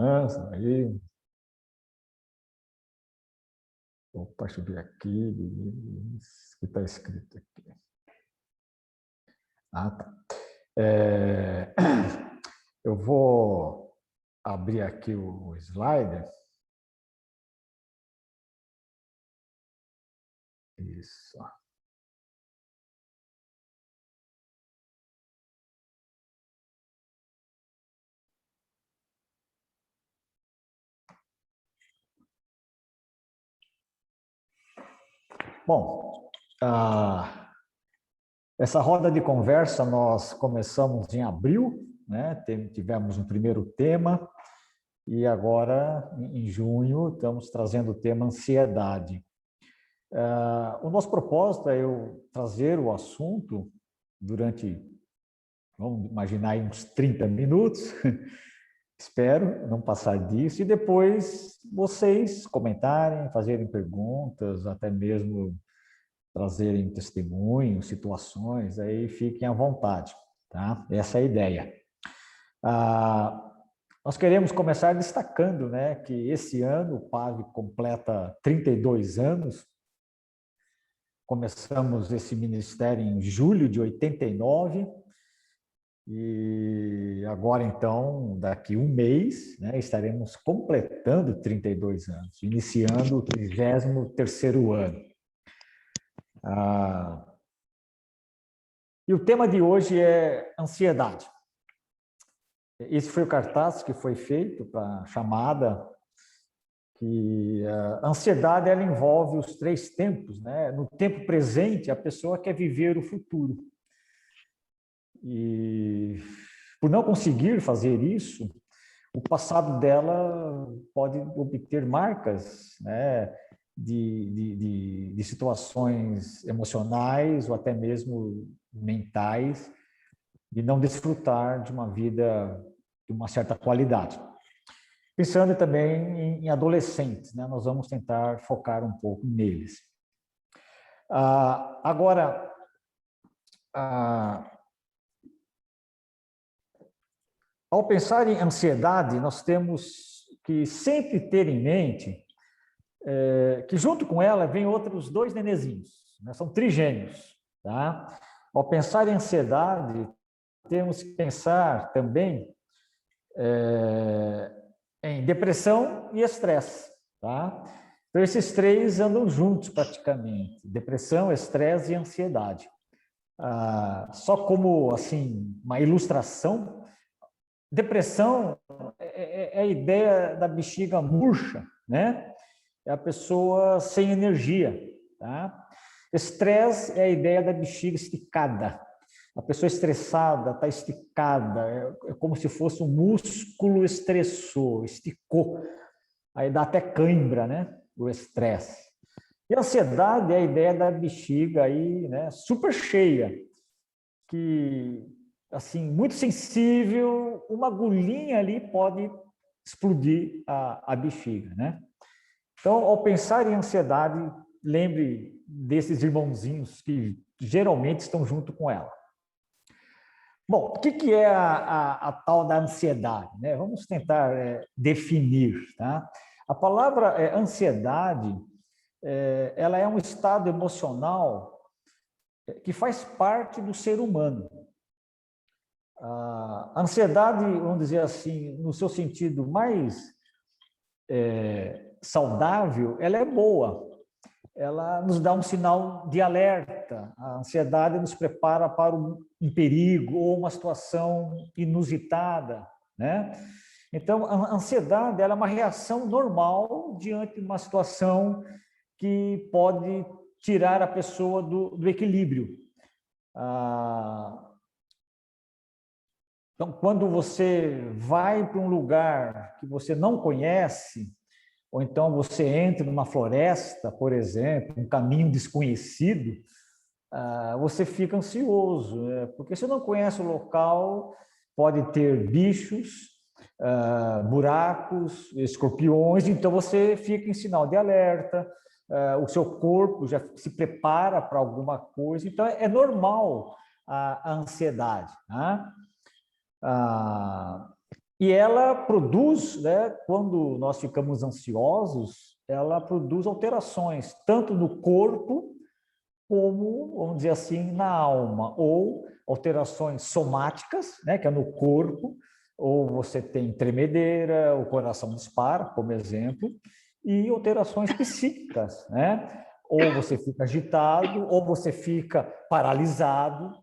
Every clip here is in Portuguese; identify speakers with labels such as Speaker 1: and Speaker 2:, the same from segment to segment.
Speaker 1: segurança aí. Opa, deixa eu ver aqui. O que está escrito aqui? Ah, tá. Eu vou abrir aqui o slider. Isso. Bom, essa roda de conversa nós começamos em abril, né? Tivemos um primeiro tema e agora, em junho, estamos trazendo o tema ansiedade. O nosso propósito é eu trazer o assunto durante, vamos imaginar aí uns 30 minutos, espero não passar disso, e depois vocês comentarem, fazerem perguntas, até mesmo trazerem testemunhos, situações, aí fiquem à vontade, tá? Essa é a ideia. Nós queremos começar destacando, né, que esse ano o PAV completa 32 anos. Começamos esse ministério em julho de 89 e agora, então, daqui um mês, né, estaremos completando 32 anos, iniciando o 33º ano. E o tema de hoje é ansiedade. Esse foi o cartaz que foi feito para a chamada, que a ansiedade ela envolve os 3 tempos, né? No tempo presente, a pessoa quer viver o futuro. E por não conseguir fazer isso, o passado dela pode obter marcas, né, de situações emocionais ou até mesmo mentais, de não desfrutar de uma vida de uma certa qualidade. Pensando também em adolescentes, né, nós vamos tentar focar um pouco neles. Agora, ao pensar em ansiedade, nós temos que sempre ter em mente que junto com ela vem outros 2 nenezinhos, né? São trigêmeos. Tá? Ao pensar em ansiedade, temos que pensar também em depressão e estresse. Tá? Então, esses 3 andam juntos praticamente, depressão, estresse e ansiedade. Só como assim uma ilustração, depressão é a ideia da bexiga murcha, né? É a pessoa sem energia, tá? Estresse é a ideia da bexiga esticada. A pessoa estressada está esticada, é como se fosse um músculo estressou, esticou. Aí dá até cãibra, né? O estresse. E a ansiedade é a ideia da bexiga aí, né? Super cheia, que assim, muito sensível, uma agulhinha ali pode explodir a bexiga, né? Então, ao pensar em ansiedade, lembre desses irmãozinhos que geralmente estão junto com ela. Bom, o que é a tal da ansiedade, né? Vamos tentar definir, tá? A palavra ansiedade, ela é um estado emocional que faz parte do ser humano. A ansiedade, vamos dizer assim, no seu sentido mais saudável, ela é boa. Ela nos dá um sinal de alerta. A ansiedade nos prepara para um perigo ou uma situação inusitada, né? Então, a ansiedade ela é uma reação normal diante de uma situação que pode tirar a pessoa do equilíbrio. Então, quando você vai para um lugar que você não conhece, ou então você entra numa floresta, por exemplo, um caminho desconhecido, você fica ansioso, né? Porque você não conhece o local, pode ter bichos, buracos, escorpiões, então você fica em sinal de alerta, o seu corpo já se prepara para alguma coisa, então é normal a ansiedade, né? E ela produz, né, quando nós ficamos ansiosos, ela produz alterações, tanto no corpo, como, vamos dizer assim, na alma, ou alterações somáticas, né, que é no corpo, ou você tem tremedeira, o coração dispara, como exemplo, e alterações psíquicas, né? Ou você fica agitado, ou você fica paralisado,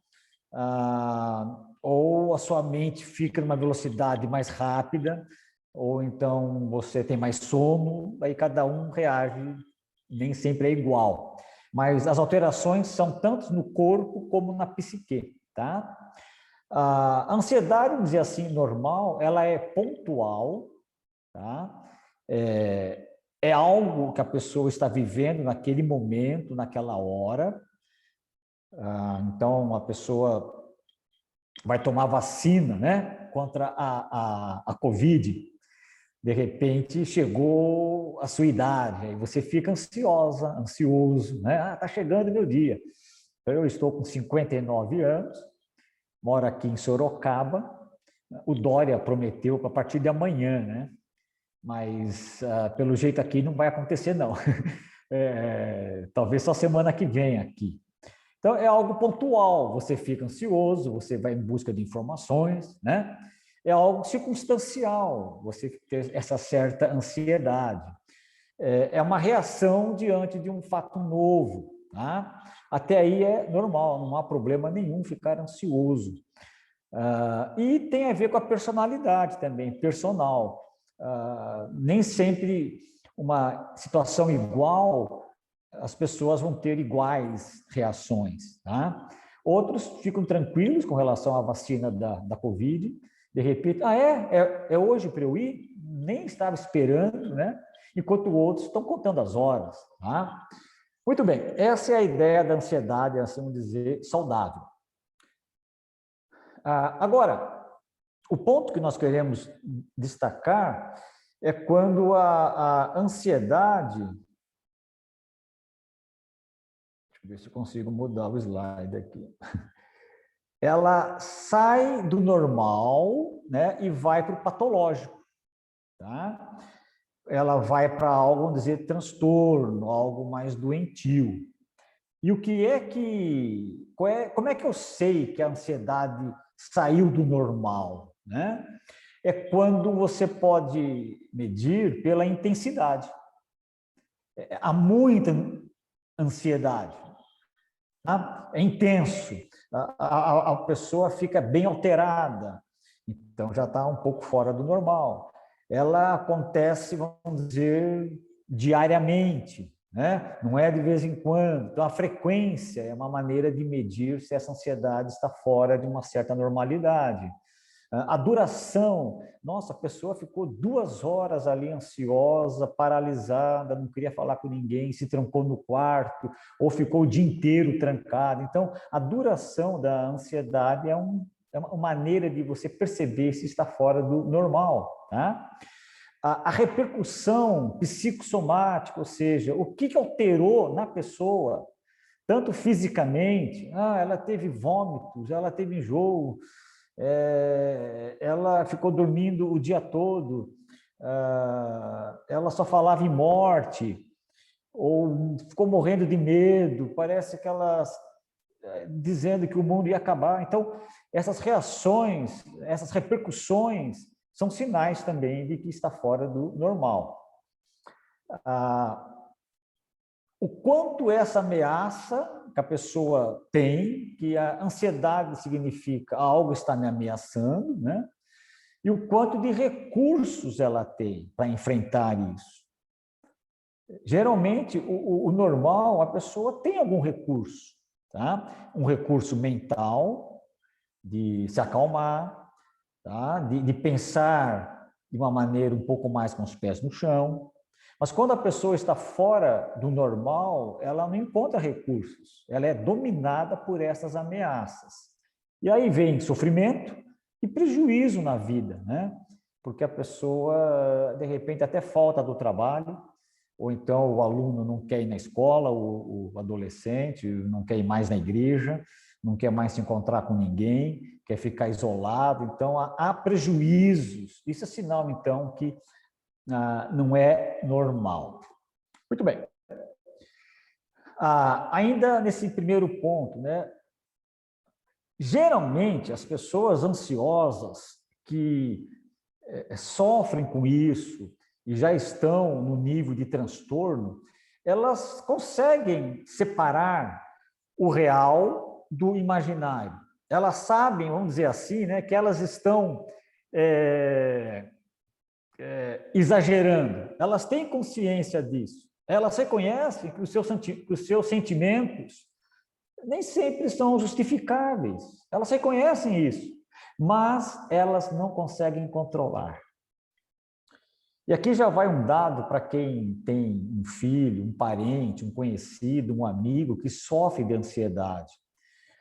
Speaker 1: ou a sua mente fica numa velocidade mais rápida, ou então você tem mais sono, aí cada um reage, nem sempre é igual. Mas as alterações são tanto no corpo como na psique, tá? A ansiedade, vamos dizer assim, normal, ela é pontual, tá? É algo que a pessoa está vivendo naquele momento, naquela hora. Então, a pessoa vai tomar vacina, né, contra a Covid. De repente, chegou a sua idade, aí você fica ansiosa, ansioso, né? Ah, tá chegando meu dia. Então, eu estou com 59 anos, moro aqui em Sorocaba. O Dória prometeu para a partir de amanhã, né? Mas, pelo jeito aqui, não vai acontecer, não. Talvez só semana que vem aqui. Então, é algo pontual, você fica ansioso, você vai em busca de informações, né? É algo circunstancial, você ter essa certa ansiedade. É uma reação diante de um fato novo, tá? Até aí é normal, não há problema nenhum ficar ansioso. E tem a ver com a personalidade também, personal. Nem sempre uma situação igual as pessoas vão ter iguais reações, tá? Outros ficam tranquilos com relação à vacina da Covid, de repente, é hoje para eu ir? Nem estava esperando, né? Enquanto outros estão contando as horas, tá? Muito bem, essa é a ideia da ansiedade, assim dizer, saudável. Agora, o ponto que nós queremos destacar é quando a ansiedade. Deixa eu ver se eu consigo mudar o slide aqui. Ela sai do normal, né, e vai para o patológico, tá? Ela vai para algo, vamos dizer, transtorno, algo mais doentio. E o que é que, como é que eu sei que a ansiedade saiu do normal, né? É quando você pode medir pela intensidade. Há muita ansiedade, tá? É intenso, a pessoa fica bem alterada, então já está um pouco fora do normal. Ela acontece, vamos dizer, diariamente, né? Não é de vez em quando. Então, a frequência é uma maneira de medir se essa ansiedade está fora de uma certa normalidade. A duração, nossa, a pessoa ficou 2 horas ali ansiosa, paralisada, não queria falar com ninguém, se trancou no quarto, ou ficou o dia inteiro trancado. Então, a duração da ansiedade é uma maneira de você perceber se está fora do normal, tá? A repercussão psicossomática, ou seja, o que alterou na pessoa, tanto fisicamente, ela teve vômitos, ela teve enjoo, ela ficou dormindo o dia todo, ela só falava em morte, ou ficou morrendo de medo, parece que ela dizendo que o mundo ia acabar. Então, essas reações, essas repercussões, são sinais também de que está fora do normal. O quanto essa ameaça que a pessoa tem, que a ansiedade significa algo está me ameaçando, né? E o quanto de recursos ela tem para enfrentar isso. Geralmente, o normal, a pessoa tem algum recurso, tá? Um recurso mental, de se acalmar, tá? De pensar de uma maneira um pouco mais com os pés no chão. Mas quando a pessoa está fora do normal, ela não encontra recursos, ela é dominada por essas ameaças. E aí vem sofrimento e prejuízo na vida, né? Porque a pessoa, de repente, até falta do trabalho, ou então o aluno não quer ir na escola, o adolescente não quer ir mais na igreja, não quer mais se encontrar com ninguém, quer ficar isolado. Então, há prejuízos. Isso é sinal, então, que não é normal. Muito bem. Ainda nesse primeiro ponto, né? Geralmente, as pessoas ansiosas que sofrem com isso e já estão no nível de transtorno, elas conseguem separar o real do imaginário. Elas sabem, vamos dizer assim, né, que elas estão exagerando. Elas têm consciência disso. Elas reconhecem que os seus sentimentos nem sempre são justificáveis. Elas reconhecem isso, mas elas não conseguem controlar. E aqui já vai um dado para quem tem um filho, um parente, um conhecido, um amigo que sofre de ansiedade.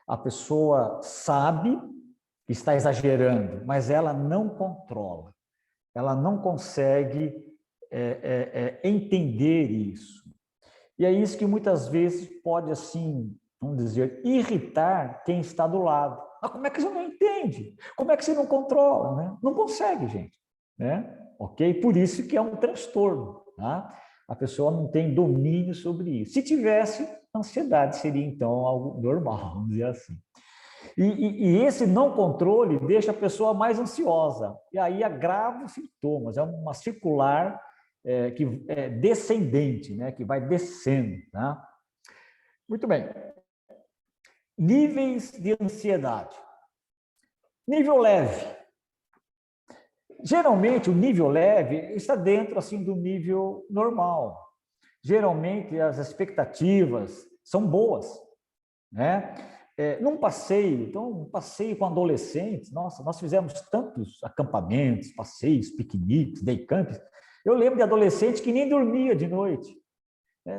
Speaker 1: A pessoa sabe que está exagerando, mas ela não controla. Ela não consegue entender isso. E é isso que muitas vezes pode, assim, vamos dizer, irritar quem está do lado. Mas como é que você não entende? Como é que você não controla? Né? Não consegue, gente. Né? Ok? Por isso que é um transtorno. Tá? A pessoa não tem domínio sobre isso. Se tivesse, ansiedade seria, então, algo normal, vamos dizer assim. E esse não controle deixa a pessoa mais ansiosa. E aí agrava os sintomas. É uma circular que é descendente, né? Que vai descendo. Tá? Muito bem. Níveis de ansiedade. Nível leve. Geralmente, o nível leve está dentro assim do nível normal. Geralmente, as expectativas são boas, né? Num passeio, então, um passeio com adolescentes, nossa, nós fizemos tantos acampamentos, passeios, piqueniques, day camps. Eu lembro de adolescente que nem dormia de noite.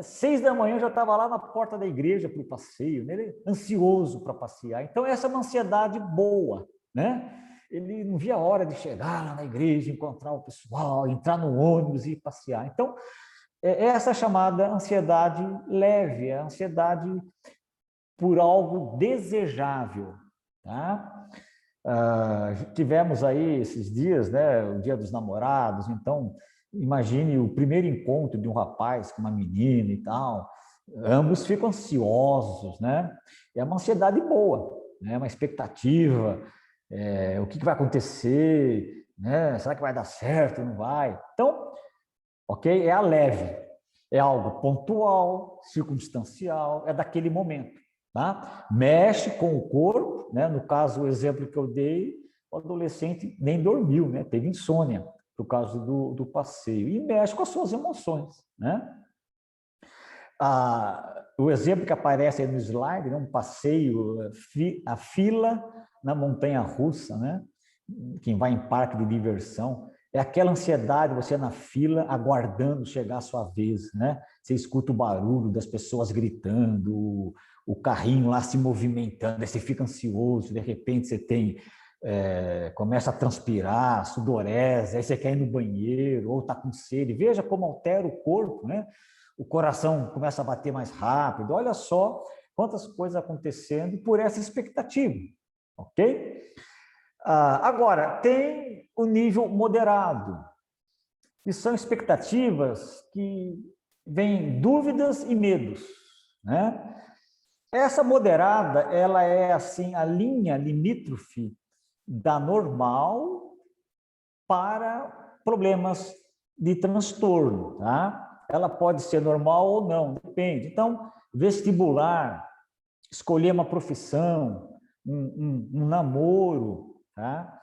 Speaker 1: 6 da manhã já estava lá na porta da igreja para o passeio, né? Ele ansioso para passear. Então, essa é uma ansiedade boa, né? Ele não via a hora de chegar lá na igreja, encontrar o pessoal, entrar no ônibus e passear. Então, essa é chamada ansiedade leve, a ansiedade por algo desejável. Tá? Tivemos aí esses dias, né, o Dia dos Namorados, então imagine o primeiro encontro de um rapaz com uma menina e tal, ambos ficam ansiosos, né? É uma ansiedade boa, né? Uma expectativa, o que vai acontecer, né? Será que vai dar certo, não vai? Então, ok? É a leve, é algo pontual, circunstancial, é daquele momento. Tá? Mexe com o corpo, né? No caso, o exemplo que eu dei, o adolescente nem dormiu, né? Teve insônia por causa do passeio, e mexe com as suas emoções. Né? O exemplo que aparece aí no slide, né? Um passeio, a fila na montanha-russa, né? Quem vai em parque de diversão, é aquela ansiedade, você na fila, aguardando chegar a sua vez, né? Você escuta o barulho das pessoas gritando, o carrinho lá se movimentando, aí você fica ansioso, de repente você começa a transpirar, sudorese, aí você quer ir no banheiro, ou está com sede. Veja como altera o corpo, né? O coração começa a bater mais rápido. Olha só quantas coisas acontecendo por essa expectativa, ok? Agora, tem o nível moderado, que são expectativas que vêm dúvidas e medos, né? Essa moderada, ela é assim a linha limítrofe da normal para problemas de transtorno, tá? Ela pode ser normal ou não, depende. Então, vestibular, escolher uma profissão, um namoro, tá?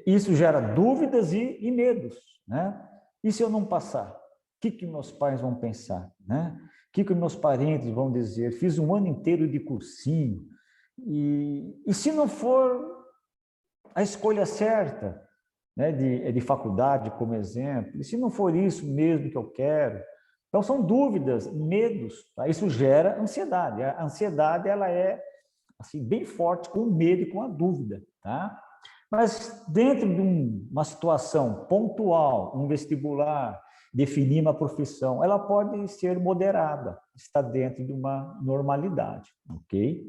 Speaker 1: Isso gera dúvidas e medos, né? E se eu não passar? O que meus pais vão pensar, né? O que meus parentes vão dizer? Fiz um ano inteiro de cursinho, e se não for a escolha certa, né, de faculdade, como exemplo, e se não for isso mesmo que eu quero? Então, são dúvidas, medos, tá? Isso gera ansiedade. A ansiedade, ela é assim, bem forte com o medo e com a dúvida. Tá? Mas dentro de uma situação pontual, um vestibular, definir uma profissão, ela pode ser moderada, está dentro de uma normalidade, ok?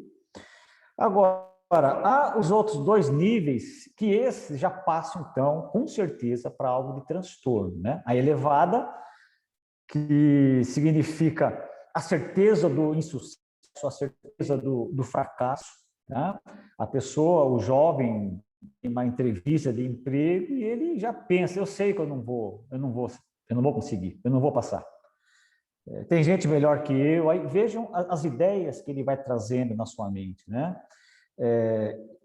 Speaker 1: Agora, há os outros dois níveis que esses já passam, então, com certeza, para algo de transtorno, né? A elevada, que significa a certeza do insucesso, a certeza do fracasso, né? A pessoa, o jovem, em uma entrevista de emprego e ele já pensa, eu sei que eu não vou conseguir, eu não vou passar. Tem gente melhor que eu, aí vejam as ideias que ele vai trazendo na sua mente, né?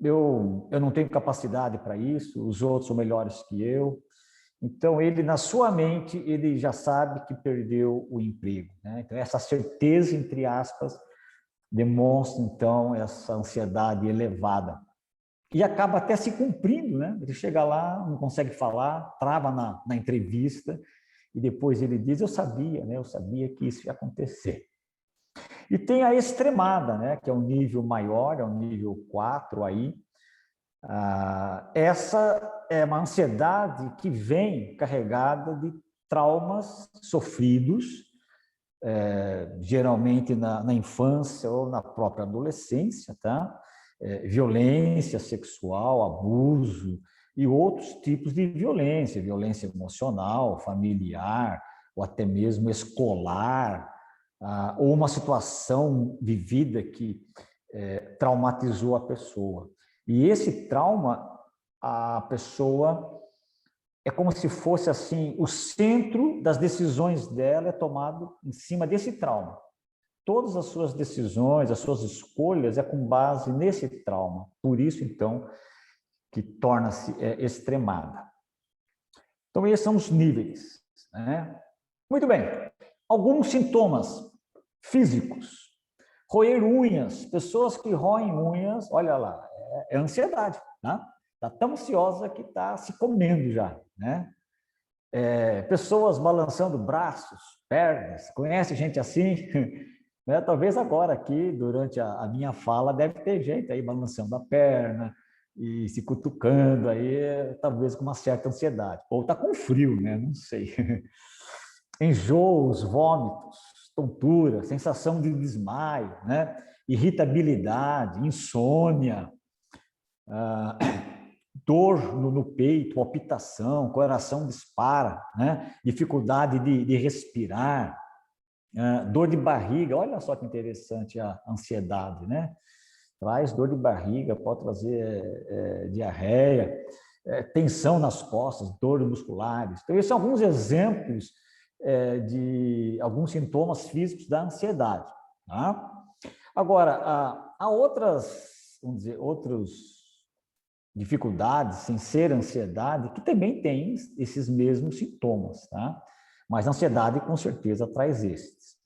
Speaker 1: Eu não tenho capacidade para isso, os outros são melhores que eu. Então, ele, na sua mente, ele já sabe que perdeu o emprego, né? Então, essa certeza, entre aspas, demonstra, então, essa ansiedade elevada. E acaba até se cumprindo, né? Ele chega lá, não consegue falar, trava na entrevista, e depois ele diz, eu sabia, né? Eu sabia que isso ia acontecer. E tem a extremada, né? Que é um nível maior, é um nível 4 aí. Essa é uma ansiedade que vem carregada de traumas sofridos, geralmente na infância ou na própria adolescência, tá? Violência sexual, abuso e outros tipos de violência, violência emocional, familiar, ou até mesmo escolar, ou uma situação vivida que traumatizou a pessoa. E esse trauma, a pessoa é como se fosse assim, o centro das decisões dela é tomado em cima desse trauma. Todas as suas decisões, as suas escolhas é com base nesse trauma. Por isso, então, que torna-se extremada. Então, esses são os níveis, né? Muito bem. Alguns sintomas físicos. Roer unhas. Pessoas que roem unhas, olha lá, é ansiedade, tá? Está tão ansiosa que está se comendo já, né? Pessoas balançando braços, pernas. Conhece gente assim? Né? Talvez agora aqui, durante a minha fala, deve ter gente aí balançando a perna e se cutucando aí, talvez com uma certa ansiedade. Ou está com frio, né? Não sei. Enjoos, vômitos, tontura, sensação de desmaio, né? Irritabilidade, insônia, dor no peito, palpitação, coração dispara, né? Dificuldade de respirar, dor de barriga. Olha só que interessante a ansiedade, né? Traz dor de barriga, pode trazer diarreia, tensão nas costas, dores musculares. Então, esses são alguns exemplos de alguns sintomas físicos da ansiedade. Tá? Agora, há outras, vamos dizer, outros dificuldades sem ser ansiedade que também têm esses mesmos sintomas, tá? Mas a ansiedade com certeza traz esses.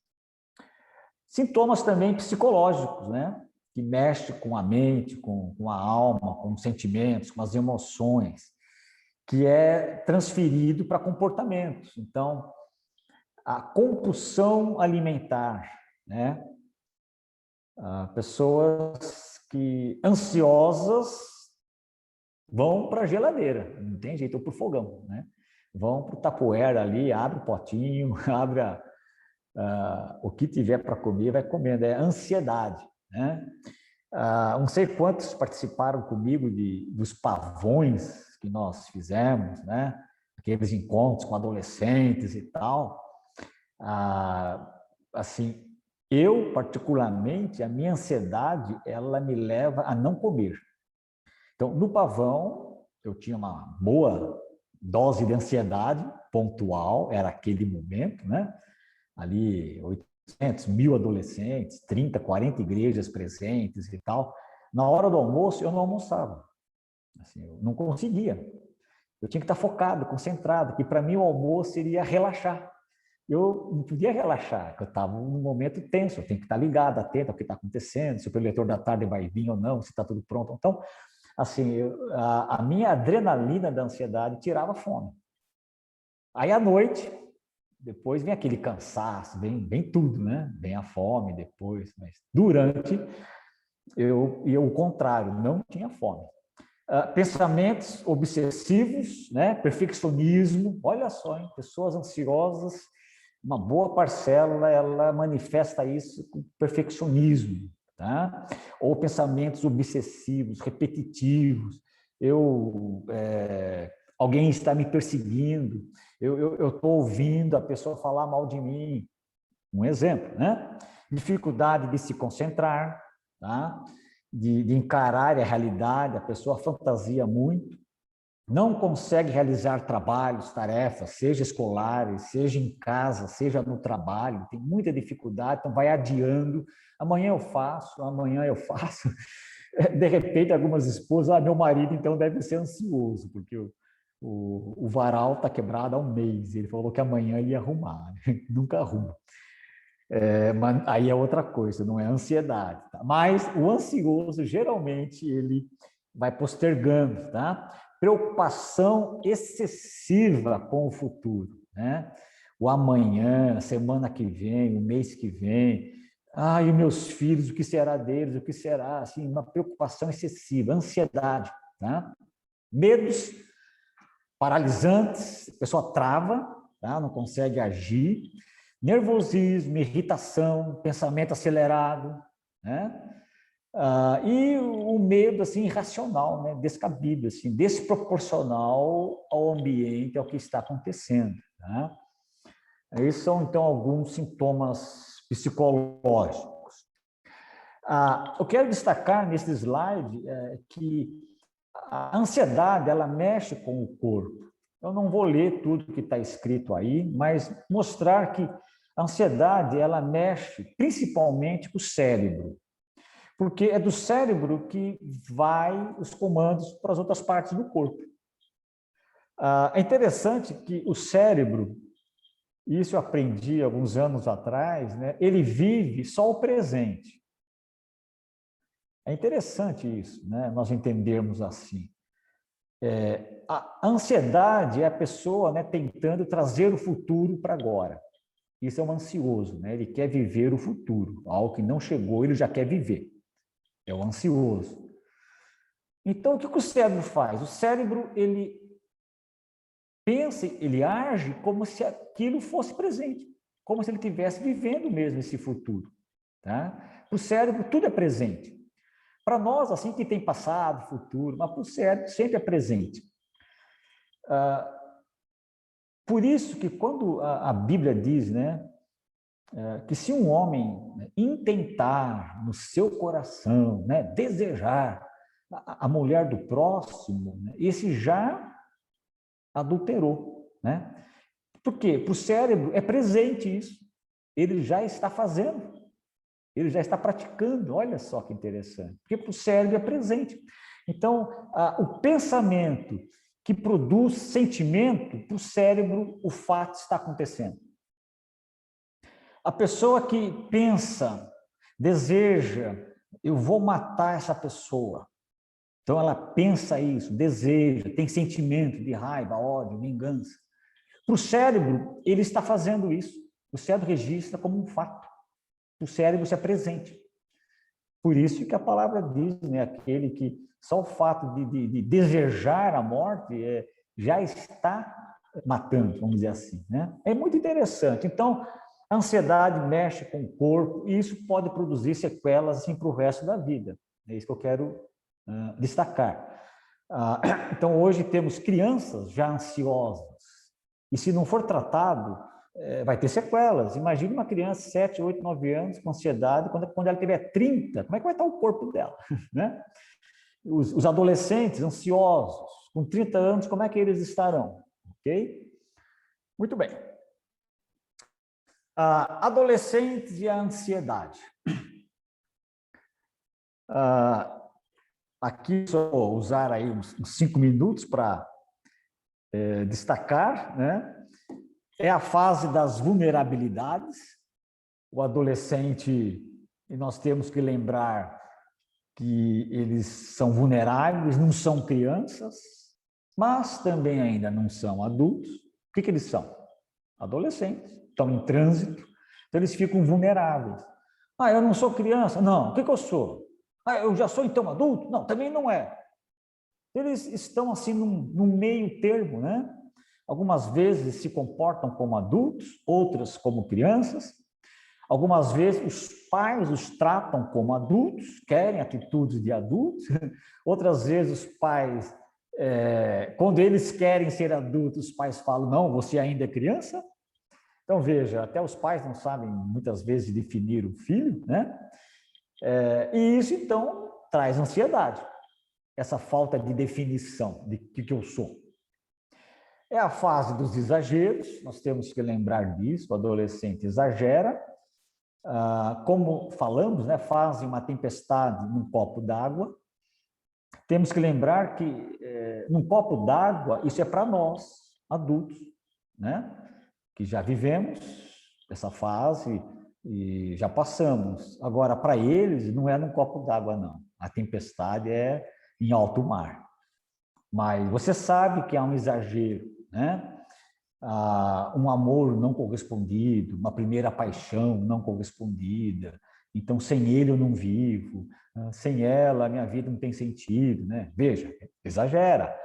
Speaker 1: Sintomas também psicológicos, né? Que mexe com a mente, com a alma, com os sentimentos, com as emoções, que é transferido para comportamentos. Então, a compulsão alimentar, né? Pessoas que ansiosas vão para a geladeira, não tem jeito, ou para o fogão, né? Vão para o tapoeira ali, abre o potinho, abre o que tiver para comer, vai comendo. É ansiedade, né? Não sei quantos participaram comigo dos pavões que nós fizemos, né? Aqueles encontros com adolescentes e tal. Assim, eu, particularmente, a minha ansiedade, ela me leva a não comer. Então, no pavão, eu tinha uma boa dose de ansiedade pontual, era aquele momento, né? Ali, 800, 1.000 adolescentes, 30, 40 igrejas presentes e tal. Na hora do almoço, eu não almoçava. Assim, eu não conseguia. Eu tinha que estar focado, concentrado, que para mim o almoço seria relaxar. Eu não podia relaxar, porque eu estava num momento tenso, eu tenho que estar ligado, atento ao que está acontecendo, se o preletor da tarde vai vir ou não, se está tudo pronto. Então, assim, a minha adrenalina da ansiedade tirava a fome. Aí, à noite, depois vem aquele cansaço, vem tudo, né? Vem a fome depois, mas durante, eu o contrário, não tinha fome. Pensamentos obsessivos, né? Perfeccionismo, olha só, hein? Pessoas ansiosas, uma boa parcela, ela manifesta isso com perfeccionismo. tá? Ou pensamentos obsessivos, repetitivos. Alguém está me perseguindo, eu estou ouvindo a pessoa falar mal de mim. Um exemplo, né? Dificuldade de se concentrar, tá? De encarar a realidade, a pessoa fantasia muito, não consegue realizar trabalhos, tarefas, seja escolares, seja em casa, seja no trabalho, tem muita dificuldade, então vai adiando, amanhã eu faço, amanhã eu faço. De repente, algumas esposas, meu marido então deve ser ansioso, porque o varal está quebrado há um mês, ele falou que amanhã ele ia arrumar, nunca arruma. Mas aí é outra coisa, não é ansiedade. Tá? Mas o ansioso, geralmente, ele vai postergando, tá? Preocupação excessiva com o futuro, né? O amanhã, a semana que vem, o mês que vem. E meus filhos, o que será deles? O que será? Assim, uma preocupação excessiva, ansiedade, tá? Medos paralisantes, a pessoa trava, tá? Não consegue agir. Nervosismo, irritação, pensamento acelerado, né? E o medo assim irracional, né? Descabido, assim, desproporcional ao ambiente, ao que está acontecendo. Tá? Esses são então alguns sintomas psicológicos. Eu quero destacar nesse slide que a ansiedade ela mexe com o corpo. Eu não vou ler tudo que está escrito aí, mas mostrar que a ansiedade ela mexe principalmente com o cérebro, porque é do cérebro que vai os comandos para as outras partes do corpo. É interessante que o cérebro, isso eu aprendi alguns anos atrás, né, ele vive só o presente. É interessante isso, né, nós entendermos assim. A ansiedade é a pessoa, né, tentando trazer o futuro para agora. Isso é um ansioso, né? Ele quer viver o futuro. Algo que não chegou, ele já quer viver. É o ansioso. Então, o que o cérebro faz? O cérebro, ele pensa, ele age como se aquilo fosse presente, como se ele estivesse vivendo mesmo esse futuro. Tá? Para o cérebro, tudo é presente. Para nós, assim, que tem passado, futuro, mas para o cérebro sempre é presente. Por isso que quando a Bíblia diz, né, que se um homem intentar no seu coração, né, desejar a mulher do próximo, né, esse já adulterou, né? Por quê? Para o cérebro é presente isso. Ele já está fazendo, ele já está praticando. Olha só que interessante. Porque para o cérebro é presente. Então, o pensamento que produz sentimento, para o cérebro, o fato está acontecendo. A pessoa que pensa, deseja, eu vou matar essa pessoa. Então, ela pensa isso, deseja, tem sentimento de raiva, ódio, vingança. Para o cérebro, ele está fazendo isso. O cérebro registra como um fato. O cérebro se apresente. Por isso que a palavra diz, né, aquele que só o fato de desejar a morte já está matando, vamos dizer assim. Né? É muito interessante. Então, a ansiedade mexe com o corpo e isso pode produzir sequelas assim, para o resto da vida. É isso que eu quero destacar. Então, hoje temos crianças já ansiosas. E se não for tratado, vai ter sequelas. Imagine uma criança de 7, 8, 9 anos com ansiedade, quando ela tiver 30, como é que vai estar o corpo dela? Né? Os adolescentes ansiosos, com 30 anos, como é que eles estarão? Ok? Muito bem. Adolescentes e a ansiedade. Aqui só vou usar aí uns 5 minutos para destacar, né? É a fase das vulnerabilidades. O adolescente, e nós temos que lembrar que eles são vulneráveis, não são crianças, mas também ainda não são adultos. O que eles são? Adolescentes, estão em trânsito, então eles ficam vulneráveis. Eu não sou criança? Não. O que eu sou? Eu já sou então adulto? Não, também não é. Eles estão assim num meio termo, né? Algumas vezes se comportam como adultos, outras como crianças. Algumas vezes os pais os tratam como adultos, querem atitudes de adultos. Outras vezes os pais, quando eles querem ser adultos, os pais falam, não, você ainda é criança. Então, veja, até os pais não sabem, muitas vezes, definir o filho, né? E isso, então, traz ansiedade, essa falta de definição de que eu sou. É a fase dos exageros, nós temos que lembrar disso, o adolescente exagera, como falamos, né, fazem uma tempestade num copo d'água. Temos que lembrar que num copo d'água, isso é para nós, adultos, né, que já vivemos essa fase e já passamos. Agora, para eles, não é num copo d'água, não. A tempestade é em alto mar. Mas você sabe que há um exagero, né? Um amor não correspondido, uma primeira paixão não correspondida. Então, sem ele eu não vivo, sem ela a minha vida não tem sentido, né? Veja, exagera.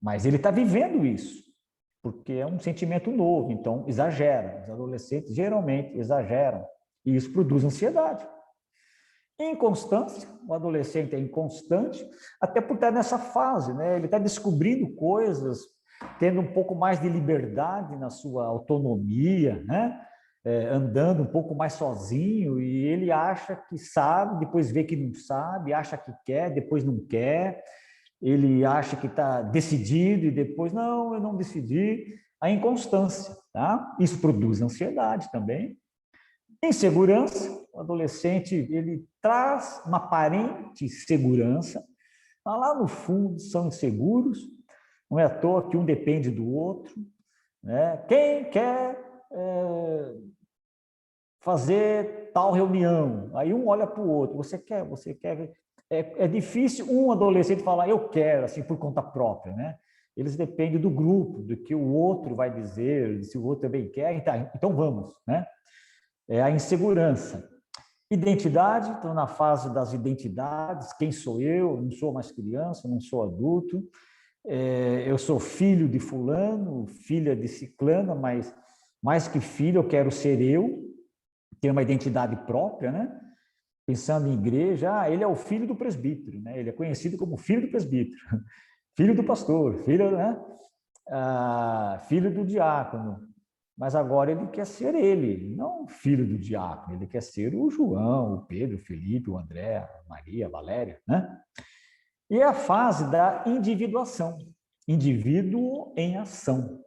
Speaker 1: Mas ele está vivendo isso, porque é um sentimento novo, então exagera. Os adolescentes geralmente exageram, e isso produz ansiedade. Inconstância, o adolescente é inconstante, até por estar nessa fase, né? Ele está descobrindo coisas, tendo um pouco mais de liberdade na sua autonomia, né? Andando um pouco mais sozinho, e ele acha que sabe, depois vê que não sabe, acha que quer, depois não quer, ele acha que está decidido e depois, não, eu não decidi. A inconstância, tá? Isso produz ansiedade também. Insegurança, o adolescente ele traz uma aparente segurança, mas lá no fundo são inseguros, não é à toa que um depende do outro, né? Quem quer fazer tal reunião? Aí um olha para o outro, você quer. É difícil um adolescente falar, eu quero, assim, por conta própria, né? Eles dependem do grupo, do que o outro vai dizer, se o outro também quer, então vamos, né? É a insegurança. Identidade, estou na fase das identidades, quem sou eu? Não sou mais criança, não sou adulto, eu sou filho de fulano, filha de ciclana, mas mais que filho, eu quero ser eu, ter uma identidade própria, né? Pensando em igreja, ele é o filho do presbítero, né? Ele é conhecido como filho do presbítero, filho do pastor, filho, né? Filho do diácono. Mas agora ele quer ser ele, não filho do diácono, ele quer ser o João, o Pedro, o Felipe, o André, a Maria, a Valéria, né? E é a fase da individuação, indivíduo em ação.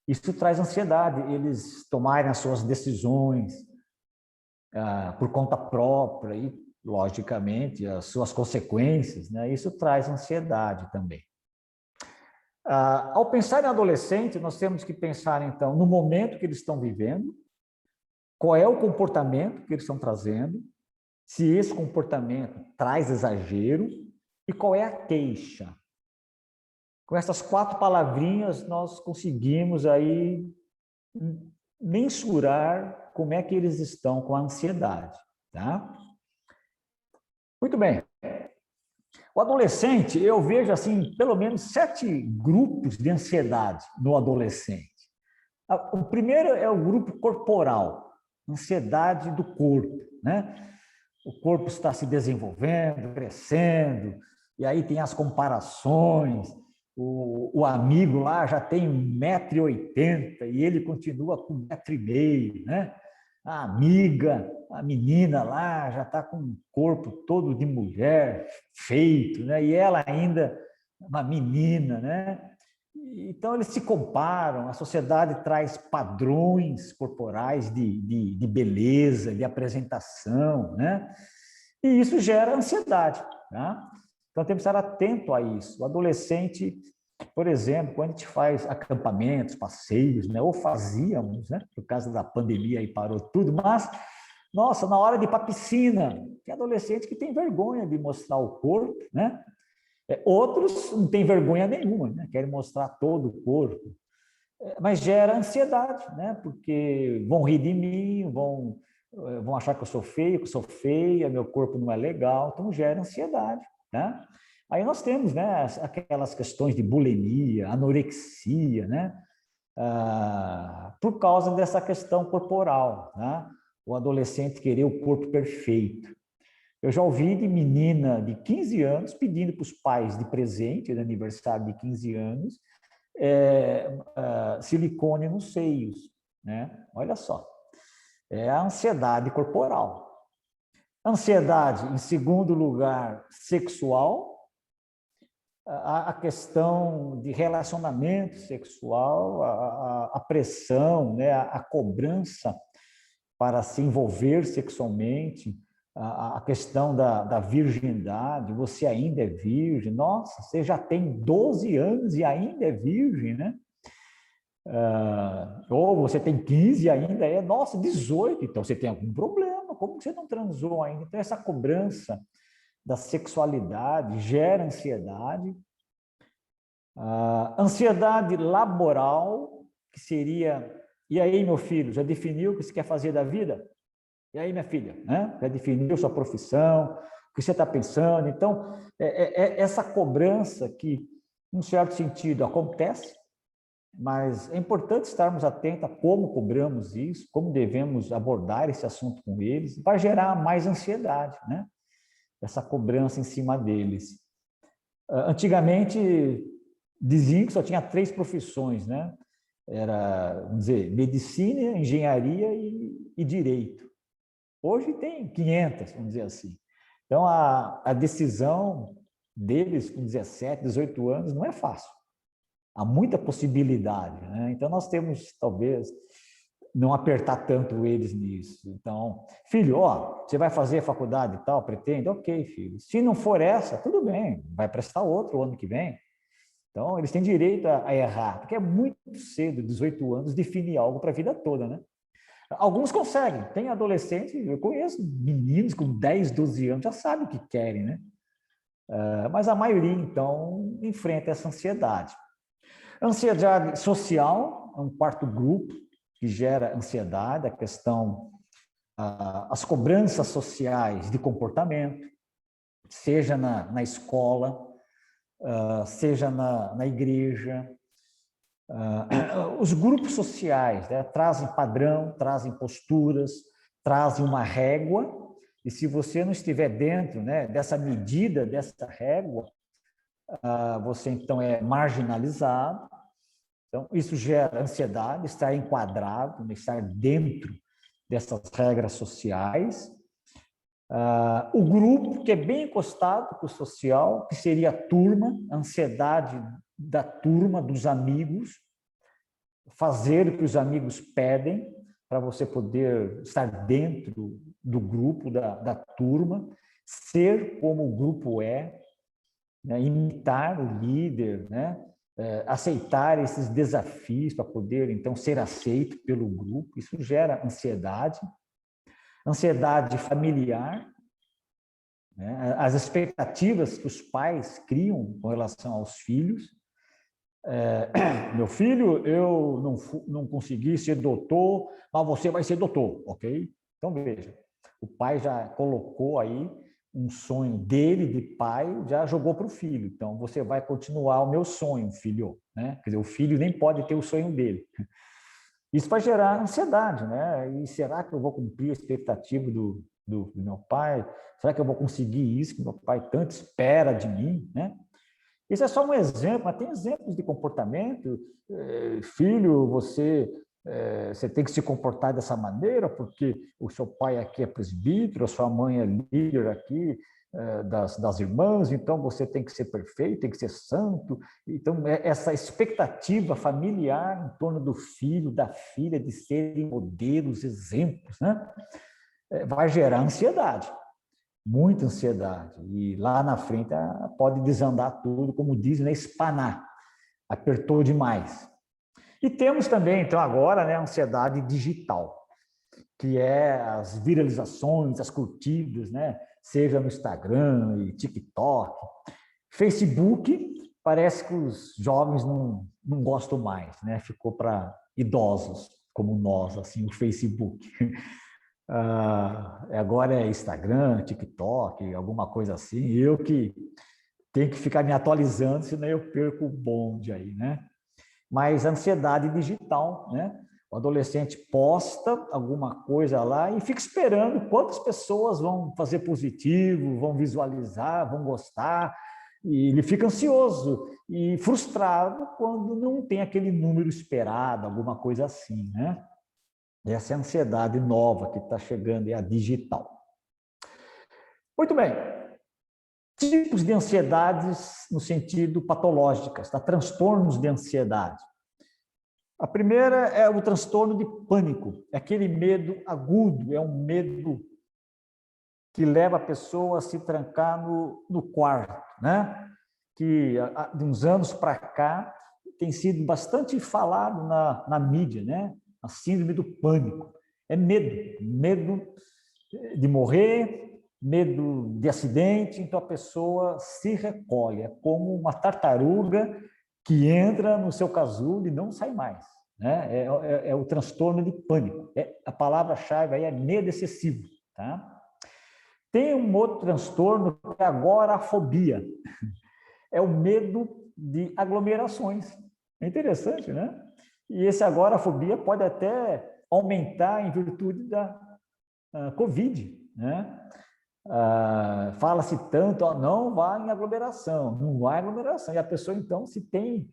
Speaker 1: Isso traz ansiedade, eles tomarem as suas decisões por conta própria e, logicamente, as suas consequências, né? Isso traz ansiedade também. Ao pensar em adolescente, nós temos que pensar, então, no momento que eles estão vivendo, qual é o comportamento que eles estão trazendo, se esse comportamento traz exagero e qual é a queixa. Com essas 4 palavrinhas, nós conseguimos aí mensurar como é que eles estão com a ansiedade, tá? Muito bem. O adolescente, eu vejo assim, pelo menos 7 grupos de ansiedade no adolescente. O primeiro é o grupo corporal, ansiedade do corpo, né? O corpo está se desenvolvendo, crescendo, e aí tem as comparações, o amigo lá já tem 1,80 m e ele continua com 1,5 m, né? A amiga, a menina lá já está com um corpo todo de mulher, feito, né? E ela ainda uma menina, né? Então, eles se comparam, a sociedade traz padrões corporais de beleza, de apresentação, né? E isso gera ansiedade, tá? Então, temos que estar atento a isso. O adolescente, por exemplo, quando a gente faz acampamentos, passeios, né? Ou fazíamos, né? Por causa da pandemia aí parou tudo, mas, nossa, na hora de ir para a piscina, tem adolescente que tem vergonha de mostrar o corpo, né? Outros não têm vergonha nenhuma, né? Querem mostrar todo o corpo, mas gera ansiedade, né? Porque vão rir de mim, vão achar que eu sou feio, que eu sou feia, meu corpo não é legal, então gera ansiedade, né? Aí nós temos, né, aquelas questões de bulimia, anorexia, né? Por causa dessa questão corporal, né? o adolescente querer o corpo perfeito. Eu já ouvi de menina de 15 anos pedindo para os pais de presente, de aniversário de 15 anos, silicone nos seios, né? Olha só, é a ansiedade corporal. Ansiedade, em segundo lugar, sexual, a questão de relacionamento sexual, a pressão, né? A cobrança para se envolver sexualmente, a questão da virgindade, você ainda é virgem, nossa, você já tem 12 anos e ainda é virgem, né? Ou você tem 15 e ainda é, nossa, 18, então você tem algum problema, como que você não transou ainda? Então essa cobrança da sexualidade gera ansiedade. Ansiedade laboral, que seria, e aí, meu filho, já definiu o que você quer fazer da vida? E aí, minha filha, né? Já definiu sua profissão, o que você está pensando? Então, essa cobrança que, em certo sentido, acontece, mas é importante estarmos atentos a como cobramos isso, como devemos abordar esse assunto com eles, vai gerar mais ansiedade, né? Essa cobrança em cima deles. Antigamente, diziam que só tinha 3 profissões, né? Era, vamos dizer, medicina, engenharia e direito. Hoje tem 500, vamos dizer assim. Então, a decisão deles com 17, 18 anos não é fácil. Há muita possibilidade, né? Então, nós temos, talvez, não apertar tanto eles nisso. Então, filho, ó, você vai fazer a faculdade e tal, pretende? Ok, filho. Se não for essa, tudo bem, vai prestar outro ano que vem. Então, eles têm direito a errar, porque é muito cedo, 18 anos, definir algo para a vida toda, né? Alguns conseguem, tem adolescentes, eu conheço meninos com 10, 12 anos, já sabem o que querem, né? Mas a maioria, então, enfrenta essa ansiedade. Ansiedade social é um quarto grupo que gera ansiedade, a questão, as cobranças sociais de comportamento, seja na escola, seja na igreja. Os grupos sociais, né, trazem padrão, trazem posturas, trazem uma régua, e se você não estiver dentro, né, dessa medida, dessa régua, você então é marginalizado. Então, isso gera ansiedade, estar enquadrado, né, estar dentro dessas regras sociais. O grupo, que é bem encostado com o social, que seria a turma, a ansiedade da turma, dos amigos, fazer o que os amigos pedem para você poder estar dentro do grupo, da turma, ser como o grupo é, né? Imitar o líder, né? Aceitar esses desafios para poder, então, ser aceito pelo grupo. Isso gera ansiedade. Ansiedade familiar, né? As expectativas que os pais criam com relação aos filhos. Meu filho, eu não consegui ser doutor, mas você vai ser doutor, ok? Então, veja, o pai já colocou aí um sonho dele, de pai, já jogou para o filho. Então, você vai continuar o meu sonho, filho, né? Quer dizer, o filho nem pode ter o sonho dele. Isso vai gerar ansiedade, né? E será que eu vou cumprir a expectativa do meu pai? Será que eu vou conseguir isso que meu pai tanto espera de mim, né? Isso é só um exemplo, mas tem exemplos de comportamento. Filho, você tem que se comportar dessa maneira, porque o seu pai aqui é presbítero, a sua mãe é líder aqui das irmãs, então você tem que ser perfeito, tem que ser santo. Então, essa expectativa familiar em torno do filho, da filha, de serem modelos, exemplos, né? Vai gerar ansiedade. Muita ansiedade. E lá na frente pode desandar tudo, como dizem, né? Espanar. Apertou demais. E temos também, então, agora, né, a ansiedade digital, que é as viralizações, as curtidas, né? Seja no Instagram e TikTok. Facebook, parece que os jovens não gostam mais, né? Ficou para idosos, como nós, assim, o Facebook. Agora é Instagram, TikTok, alguma coisa assim. Eu que tenho que ficar me atualizando, senão eu perco o bonde aí, né? Mas a ansiedade digital, né? O adolescente posta alguma coisa lá e fica esperando quantas pessoas vão fazer positivo, vão visualizar, vão gostar, e ele fica ansioso e frustrado quando não tem aquele número esperado, alguma coisa assim, né? Essa é a ansiedade nova que está chegando, é a digital. Muito bem. Tipos de ansiedades no sentido patológicas, tá? Transtornos de ansiedade. A primeira é o transtorno de pânico, é aquele medo agudo, é um medo que leva a pessoa a se trancar no quarto, né? Que de uns anos para cá tem sido bastante falado na mídia, né? A síndrome do pânico. É medo de morrer, medo de acidente, então a pessoa se recolhe, é como uma tartaruga que entra no seu casulo e não sai mais, né? É o transtorno de pânico. A palavra-chave aí é medo excessivo, tá? Tem um outro transtorno que é a agorafobia. É o medo de aglomerações. É interessante, né? E esse agorafobia pode até aumentar em virtude da Covid, né? Fala-se tanto, ó, não vá em aglomeração, não vai em aglomeração. E a pessoa, então, se tem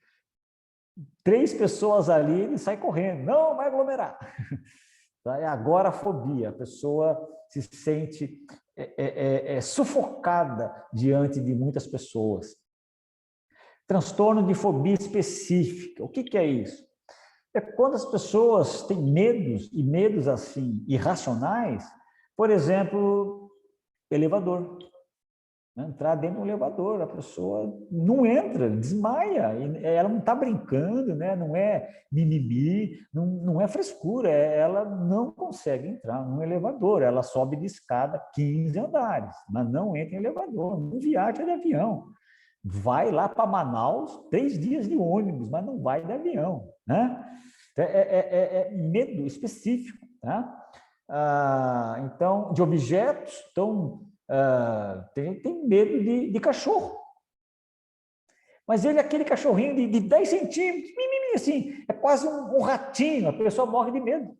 Speaker 1: 3 pessoas ali, ele sai correndo, não vai aglomerar. É agorafobia, a pessoa se sente sufocada diante de muitas pessoas. Transtorno de fobia específica, o que é isso? É quando as pessoas têm medos, e medos assim, irracionais, por exemplo, elevador. Entrar dentro do elevador, a pessoa não entra, desmaia, ela não está brincando, né? Não é mimimi, não é frescura, ela não consegue entrar num elevador, ela sobe de escada 15 andares, mas não entra em elevador, não viaja de avião. Vai lá para Manaus 3 dias de ônibus, mas não vai de avião, né? É medo específico, tá? Então, de objetos, então, tem medo de cachorro. Mas ele é aquele cachorrinho de 10 centímetros, assim, é quase um ratinho, a pessoa morre de medo,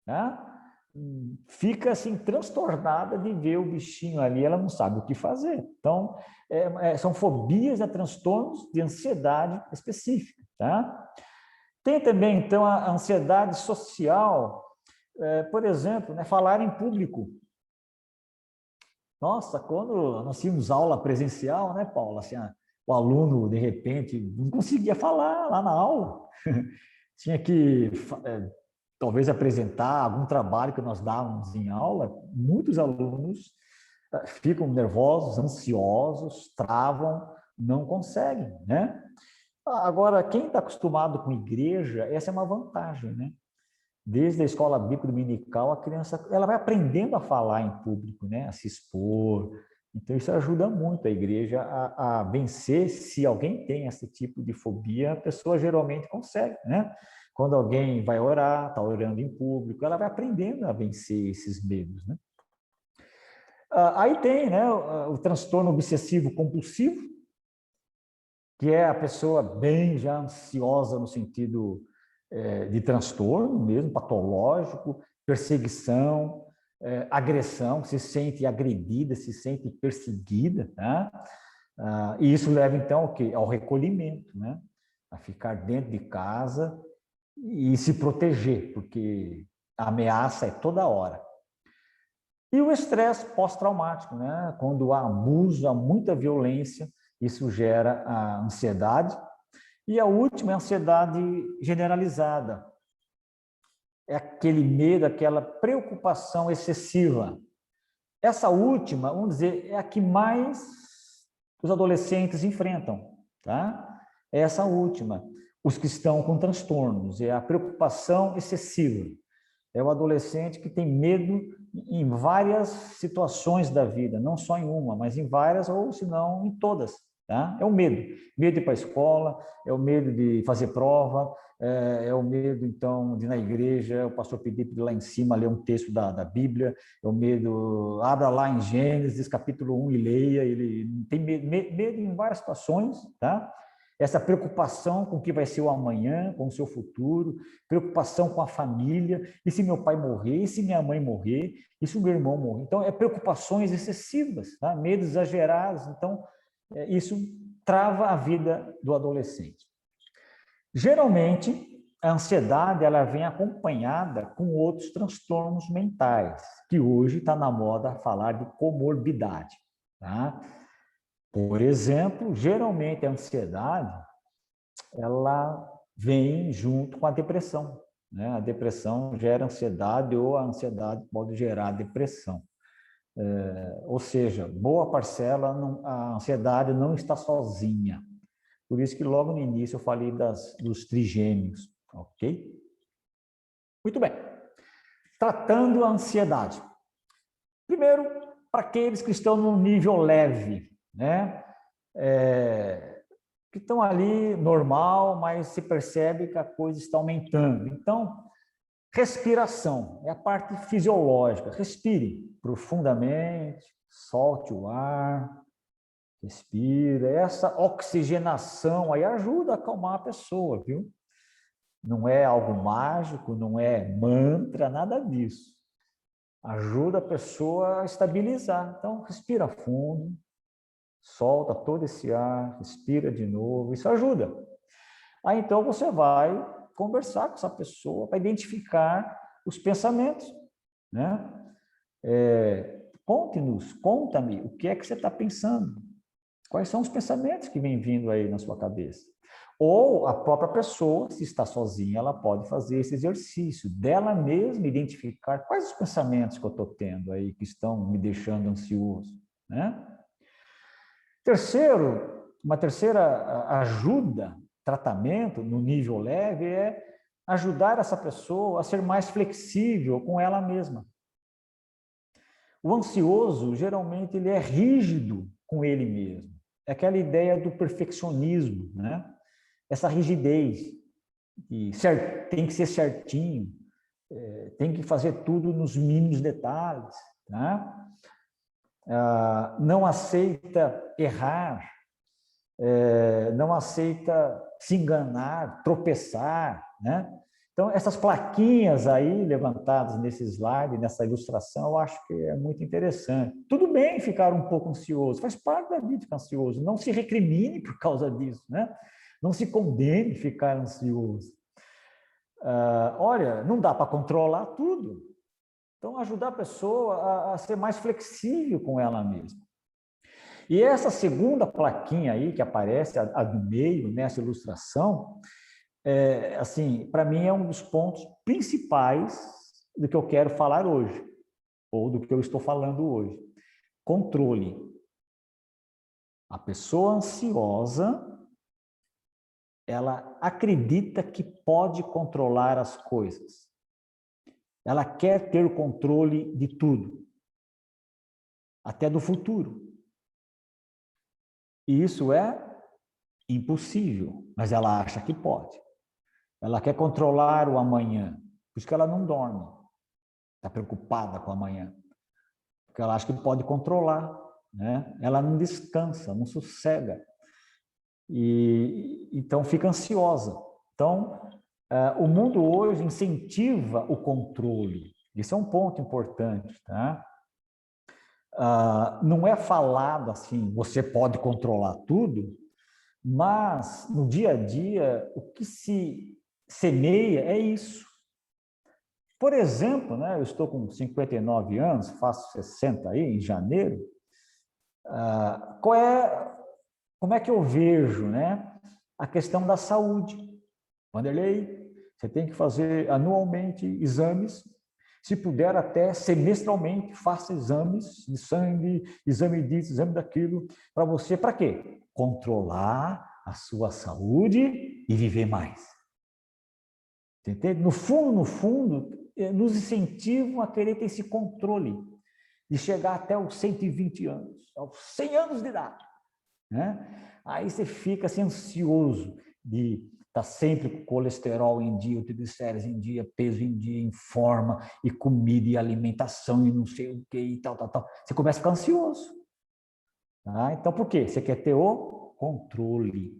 Speaker 1: tá? Fica assim transtornada de ver o bichinho ali, ela não sabe o que fazer. Então, são fobias, transtornos de ansiedade específica, tá? Tem também, então, a ansiedade social, por exemplo, né, falar em público. Nossa, quando nós tínhamos aula presencial, né, Paula? Assim, o aluno, de repente, não conseguia falar lá na aula. Tinha que, talvez, apresentar algum trabalho que nós dávamos em aula. Muitos alunos ficam nervosos, ansiosos, travam, não conseguem, né? Agora, quem está acostumado com igreja, essa é uma vantagem, né? Desde a escola bíblica dominical, a criança ela vai aprendendo a falar em público, né? A se expor. Então, isso ajuda muito a igreja a vencer. Se alguém tem esse tipo de fobia, a pessoa geralmente consegue, né? Quando alguém vai orar, está orando em público, ela vai aprendendo a vencer esses medos, né? Aí tem, né, o transtorno obsessivo compulsivo, que é a pessoa bem já ansiosa no sentido de transtorno mesmo, patológico, perseguição, agressão, se sente agredida, se sente perseguida, tá? E isso leva, então, ao quê? Ao recolhimento, né? A ficar dentro de casa e se proteger, porque a ameaça é toda hora. E o estresse pós-traumático, né? Quando há abuso, há muita violência, isso gera a ansiedade. E a última é a ansiedade generalizada. É aquele medo, aquela preocupação excessiva. Essa última, vamos dizer, é a que mais os adolescentes enfrentam, tá? É essa última. Os que estão com transtornos, é a preocupação excessiva. É o adolescente que tem medo em várias situações da vida, não só em uma, mas em várias, ou se não, em todas. Tá? É o medo. Medo de ir para a escola, é o medo de fazer prova, é o medo, então, de ir na igreja, o pastor pedir para ir lá em cima ler um texto da Bíblia, é o medo, abra lá em Gênesis, capítulo 1 e leia, ele tem medo em várias situações, tá? essa preocupação com o que vai ser o amanhã, com o seu futuro, preocupação com a família, e se meu pai morrer, e se minha mãe morrer, e se o meu irmão morrer. Então, preocupações excessivas, tá? Medos exagerados. Então, isso trava a vida do adolescente. Geralmente, a ansiedade ela vem acompanhada com outros transtornos mentais, que hoje está na moda falar de comorbidade. Tá? Por exemplo, geralmente a ansiedade ela vem junto com a depressão. Né? A depressão gera ansiedade ou a ansiedade pode gerar depressão. Ou seja, boa parcela, a ansiedade não está sozinha. Por isso que logo no início eu falei dos trigêmeos, ok? Muito bem. Tratando a ansiedade. Primeiro, para aqueles que estão no nível leve, né? Que estão ali normal, mas se percebe que a coisa está aumentando. Então, respiração é a parte fisiológica. Respire profundamente, solte o ar, respira. Essa oxigenação aí ajuda a acalmar a pessoa, viu? Não é algo mágico, não é mantra, nada disso. Ajuda a pessoa a estabilizar. Então, respira fundo, solta todo esse ar, respira de novo, isso ajuda. Aí, então, você vai conversar com essa pessoa para identificar os pensamentos, né? Conta-me, o que é que você está pensando? Quais são os pensamentos que vêm vindo aí na sua cabeça? Ou a própria pessoa, se está sozinha, ela pode fazer esse exercício dela mesma identificar quais os pensamentos que eu estou tendo aí que estão me deixando ansioso, né? Uma terceira ajuda, tratamento no nível leve é ajudar essa pessoa a ser mais flexível com ela mesma. O ansioso, geralmente, ele é rígido com ele mesmo. É aquela ideia do perfeccionismo, né? Essa rigidez, que tem que ser certinho, tem que fazer tudo nos mínimos detalhes, tá? Não aceita errar, não aceita se enganar, tropeçar, né? Então, essas plaquinhas aí levantadas nesse slide, nessa ilustração, eu acho que é muito interessante. Tudo bem ficar um pouco ansioso, faz parte da vida ficar ansioso, não se recrimine por causa disso, né? Não se condene ficar ansioso. Olha, não dá para controlar tudo. Então, ajudar a pessoa a ser mais flexível com ela mesma. E essa segunda plaquinha aí que aparece, a do meio, nessa ilustração, assim, para mim é um dos pontos principais do que eu quero falar hoje, ou do que eu estou falando hoje. Controle. A pessoa ansiosa, ela acredita que pode controlar as coisas. Ela quer ter o controle de tudo, até do futuro. E isso é impossível, mas ela acha que pode. Ela quer controlar o amanhã, por isso que ela não dorme. Está preocupada com o amanhã, porque ela acha que pode controlar, né? Ela não descansa, não sossega. E então fica ansiosa. Então, o mundo hoje incentiva o controle. Isso é um ponto importante, tá? Não é falado assim, você pode controlar tudo, mas no dia a dia, o que se semeia é isso. Por exemplo, né, eu estou com 59 anos, faço 60 aí em janeiro. Como é que eu vejo, né, a questão da saúde? Vanderlei, você tem que fazer anualmente exames, se puder até semestralmente, faça exames de sangue, exame disso, exame daquilo, para você, para quê? Controlar a sua saúde e viver mais. Entende? No fundo, nos incentivam a querer ter esse controle, de chegar até os 120 anos, aos 100 anos de idade. Né? Aí você fica assim, ansioso de estar sempre com colesterol em dia, triglicéridos em dia, peso em dia, em forma, e comida e alimentação e não sei o que e tal. Você começa a ficar ansioso. Tá? Então, por quê? Você quer ter o controle.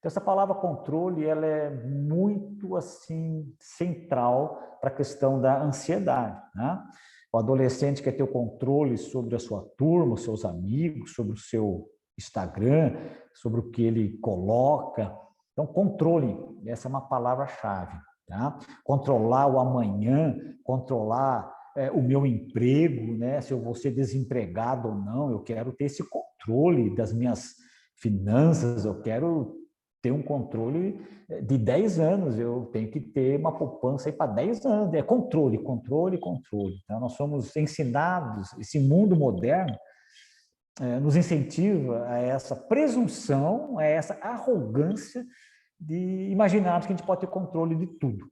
Speaker 1: Então, essa palavra controle, ela é muito, assim, central para a questão da ansiedade, né? O adolescente quer ter o controle sobre a sua turma, os seus amigos, sobre o seu Instagram, sobre o que ele coloca. Então, controle, essa é uma palavra-chave, tá? Controlar o amanhã, controlar o meu emprego, né? Se eu vou ser desempregado ou não, eu quero ter esse controle das minhas finanças, eu quero ter um controle de 10 anos, eu tenho que ter uma poupança para 10 anos, é controle, controle, controle. Então, nós somos ensinados, esse mundo moderno nos incentiva a essa presunção, a essa arrogância de imaginarmos que a gente pode ter controle de tudo.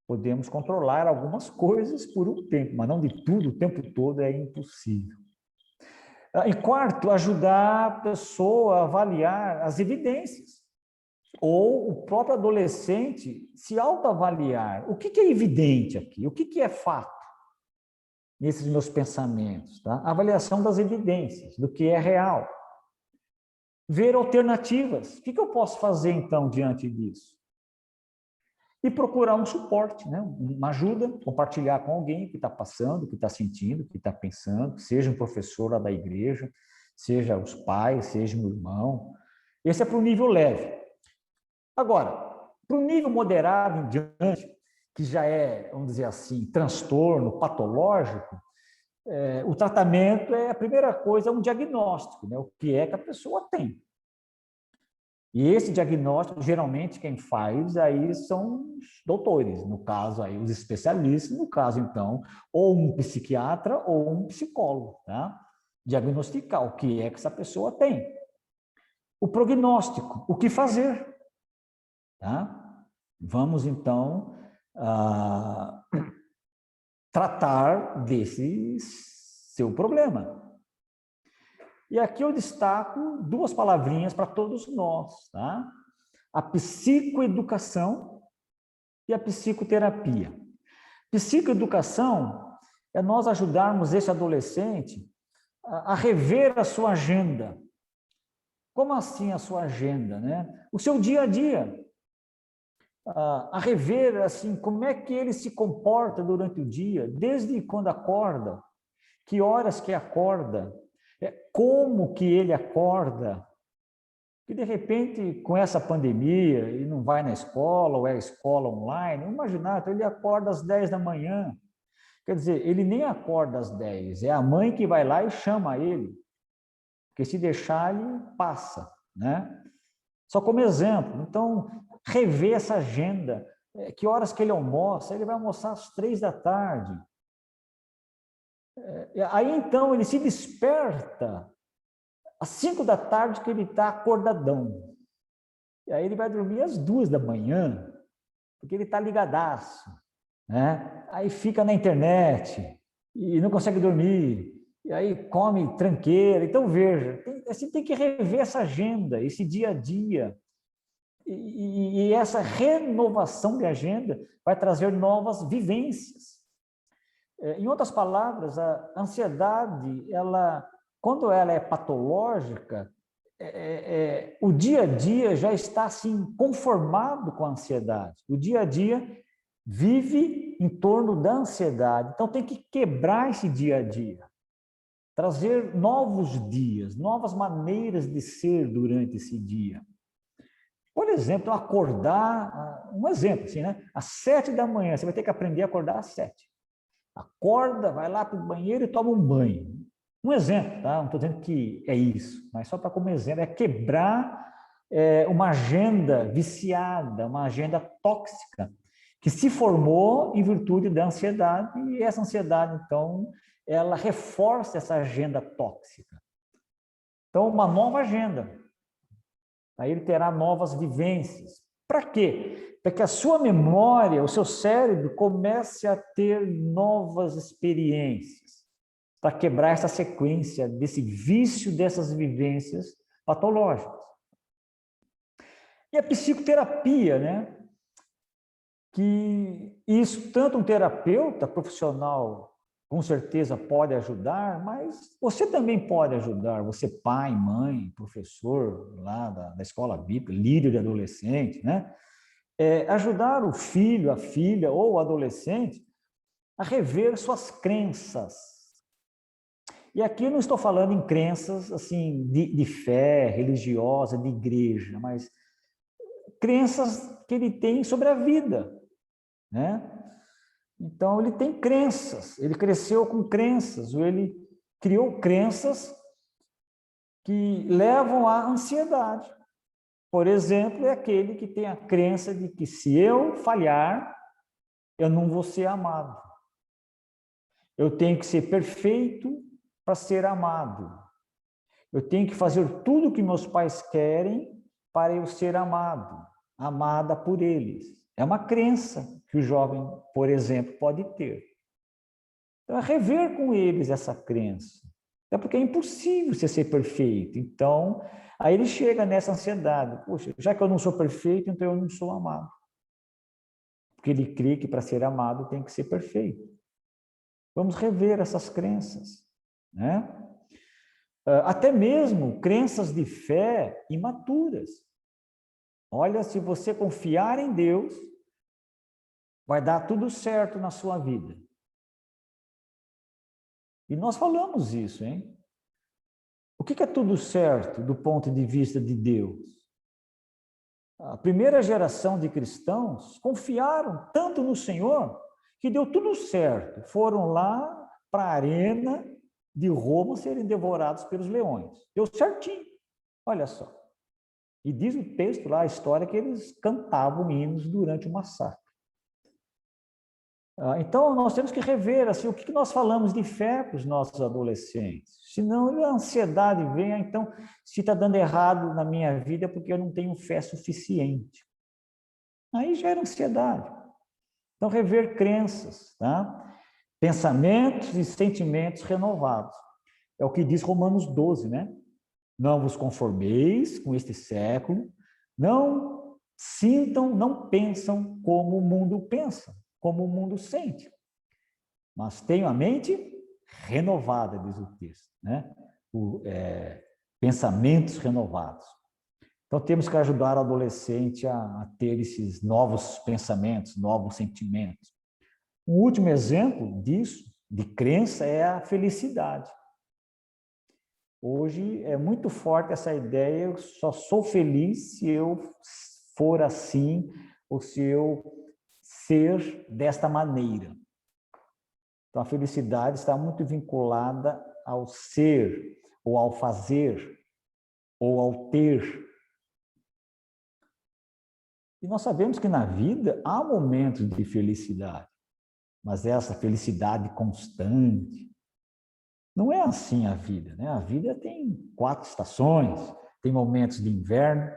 Speaker 1: Podemos controlar algumas coisas por um tempo, mas não de tudo, o tempo todo é impossível. E quarto, ajudar a pessoa a avaliar as evidências, ou o próprio adolescente se autoavaliar. O que é evidente aqui? O que é fato nesses meus pensamentos? Tá? A avaliação das evidências, do que é real. Ver alternativas. O que eu posso fazer, então, diante disso? E procurar um suporte, né? Uma ajuda, compartilhar com alguém que está passando, que está sentindo, que está pensando, seja um professor lá da igreja, seja os pais, seja um irmão. Esse é para o nível leve. Agora, para o nível moderado em diante, que já é, vamos dizer assim, transtorno patológico, o tratamento a primeira coisa, é um diagnóstico, né? O que é que a pessoa tem. E esse diagnóstico, geralmente, quem faz aí são os doutores, no caso aí, os especialistas, no caso, então, ou um psiquiatra ou um psicólogo, tá? Diagnosticar o que é que essa pessoa tem. O prognóstico, o que fazer, tá? Vamos, então, tratar desse seu problema. E aqui eu destaco duas palavrinhas para todos nós, tá? A psicoeducação e a psicoterapia. Psicoeducação é nós ajudarmos esse adolescente a rever a sua agenda. Como assim a sua agenda, né? O seu dia a dia. A rever, assim, como é que ele se comporta durante o dia, desde quando acorda, que horas que acorda, como que ele acorda, e de repente, com essa pandemia, ele não vai na escola, ou é escola online, imaginar, ele acorda às 10 da manhã, quer dizer, ele nem acorda às 10, é a mãe que vai lá e chama ele, porque se deixar, ele passa, né? Só como exemplo, então, rever essa agenda, que horas que ele almoça, ele vai almoçar às 3 da tarde, aí então ele se desperta às 5 da tarde que ele está acordadão. E aí ele vai dormir às 2 da manhã, porque ele está ligadaço, né? Aí fica na internet e não consegue dormir, e aí come tranqueira. Então, veja, você tem que rever essa agenda, esse dia a dia. E essa renovação de agenda vai trazer novas vivências. Em outras palavras, a ansiedade, quando ela é patológica, o dia a dia já está assim conformado com a ansiedade. O dia a dia vive em torno da ansiedade. Então tem que quebrar esse dia a dia, trazer novos dias, novas maneiras de ser durante esse dia. Por exemplo, acordar, um exemplo assim, né? Às 7 da manhã, você vai ter que aprender a acordar às 7. Acorda, vai lá para o banheiro e toma um banho. Um exemplo, tá? Não estou dizendo que é isso, mas só para como exemplo, é quebrar uma agenda viciada, uma agenda tóxica, que se formou em virtude da ansiedade, e essa ansiedade, então, ela reforça essa agenda tóxica. Então, uma nova agenda. Aí ele terá novas vivências. Para quê? Para que a sua memória, o seu cérebro comece a ter novas experiências, para quebrar essa sequência desse vício dessas vivências patológicas. E a psicoterapia, né? Que isso, tanto um terapeuta profissional com certeza pode ajudar, mas você também pode ajudar, você pai, mãe, professor lá da escola bíblica, líder de adolescente, né? Ajudar o filho, a filha ou o adolescente a rever suas crenças. E aqui eu não estou falando em crenças assim de fé religiosa, de igreja, mas crenças que ele tem sobre a vida, né? Então ele tem crenças, ele cresceu com crenças, ou ele criou crenças que levam à ansiedade. Por exemplo, é aquele que tem a crença de que se eu falhar, eu não vou ser amado. Eu tenho que ser perfeito para ser amado. Eu tenho que fazer tudo o que meus pais querem para eu ser amado, amada por eles. É uma crença que o jovem, por exemplo, pode ter. Então, é rever com eles essa crença. É porque é impossível você ser perfeito. Então, aí ele chega nessa ansiedade. Poxa, já que eu não sou perfeito, então eu não sou amado. Porque ele crê que para ser amado tem que ser perfeito. Vamos rever essas crenças, né? Até mesmo crenças de fé imaturas. Olha, se você confiar em Deus, vai dar tudo certo na sua vida. E nós falamos isso, hein? O que é tudo certo do ponto de vista de Deus? A primeira geração de cristãos confiaram tanto no Senhor que deu tudo certo. Foram lá para a arena de Roma serem devorados pelos leões. Deu certinho. Olha só. E diz o texto lá, a história, que eles cantavam hinos durante o massacre. Então, nós temos que rever assim, o que nós falamos de fé para os nossos adolescentes. Senão a ansiedade vem, então, se está dando errado na minha vida é porque eu não tenho fé suficiente. Aí gera ansiedade. Então, rever crenças, tá? Pensamentos e sentimentos renovados. É o que diz Romanos 12, né? Não vos conformeis com este século, não sintam, não pensam como o mundo pensa, como o mundo sente. Mas tenham a mente renovada, diz o texto, né? Pensamentos renovados. Então, temos que ajudar o adolescente a ter esses novos pensamentos, novos sentimentos. Um último exemplo disso, de crença, é a felicidade. Hoje é muito forte essa ideia, eu só sou feliz se eu for assim, ou se eu ser desta maneira. Então, a felicidade está muito vinculada ao ser, ou ao fazer, ou ao ter. E nós sabemos que na vida há momentos de felicidade, mas essa felicidade constante, não é assim a vida, né? A vida tem 4 estações, tem momentos de inverno,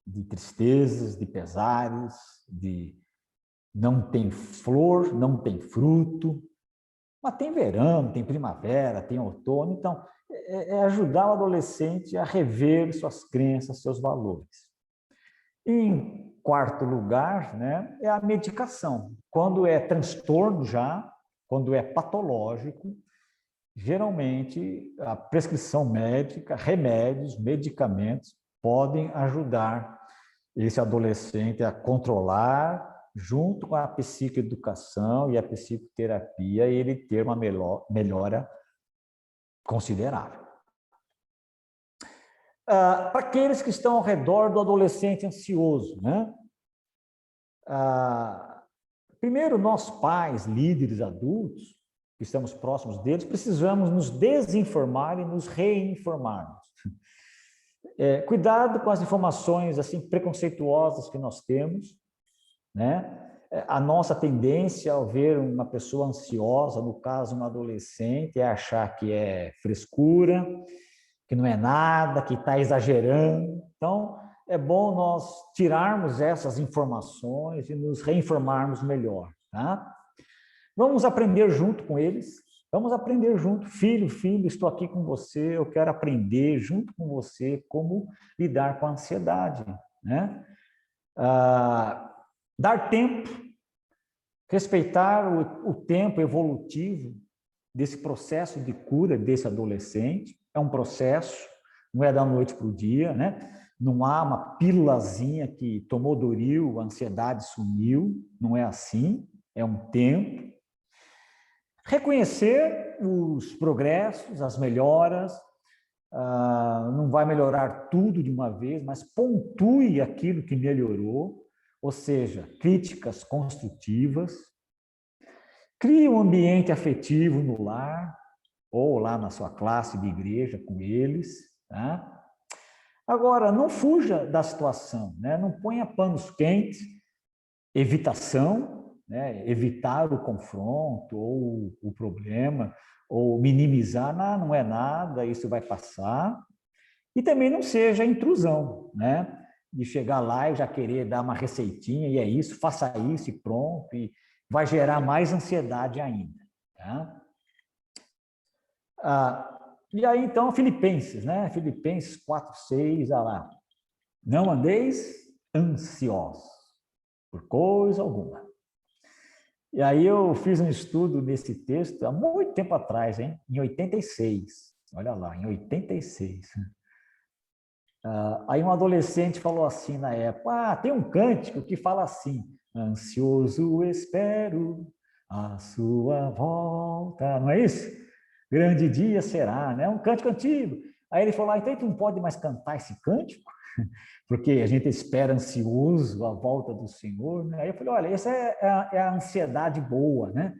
Speaker 1: de tristezas, de pesares, de não tem flor, não tem fruto, mas tem verão, tem primavera, tem outono. Então, é ajudar o adolescente a rever suas crenças, seus valores. Em quarto lugar, né, é a medicação. Quando é transtorno já, quando é patológico, geralmente, a prescrição médica, remédios, medicamentos, podem ajudar esse adolescente a controlar, junto com a psicoeducação e a psicoterapia, ele ter uma melhora considerável. Para aqueles que estão ao redor do adolescente ansioso, né? Primeiro, nós pais, líderes adultos, que estamos próximos deles, precisamos nos desinformar e nos reinformarmos. Cuidado com as informações assim preconceituosas que nós temos, né? A nossa tendência ao ver uma pessoa ansiosa, no caso um adolescente, é achar que é frescura, que não é nada, que está exagerando. Então, é bom nós tirarmos essas informações e nos reinformarmos melhor, tá? Vamos aprender junto com eles. Vamos aprender junto. Filho, estou aqui com você, eu quero aprender junto com você como lidar com a ansiedade, né? Dar tempo, respeitar o tempo evolutivo desse processo de cura desse adolescente. É um processo, não é da noite para o dia, né? Não há uma pílulazinha que tomou Doril, a ansiedade sumiu, não é assim, é um tempo. Reconhecer os progressos, as melhoras, não vai melhorar tudo de uma vez, mas pontue aquilo que melhorou, ou seja, críticas construtivas. Crie um ambiente afetivo no lar, ou lá na sua classe de igreja com eles. Tá? Agora, não fuja da situação, né? Não ponha panos quentes, evitação, né? Evitar o confronto ou o problema, ou minimizar, não é nada, isso vai passar. E também não seja intrusão, né? De chegar lá e já querer dar uma receitinha, e é isso, faça isso e pronto, e vai gerar mais ansiedade ainda. Tá? E aí, então, Filipenses, né? Filipenses 4:6, olha lá. Não andeis ansiosos por coisa alguma. E aí eu fiz um estudo nesse texto há muito tempo atrás, hein? Em 86. Olha lá, em 86. Aí um adolescente falou assim na época, tem um cântico que fala assim, ansioso espero a sua volta, não é isso? Grande dia será, né? Um cântico antigo. Aí ele falou, então a gente não pode mais cantar esse cântico, porque a gente espera ansioso a volta do Senhor, né? Aí eu falei, olha, essa é a ansiedade boa, né?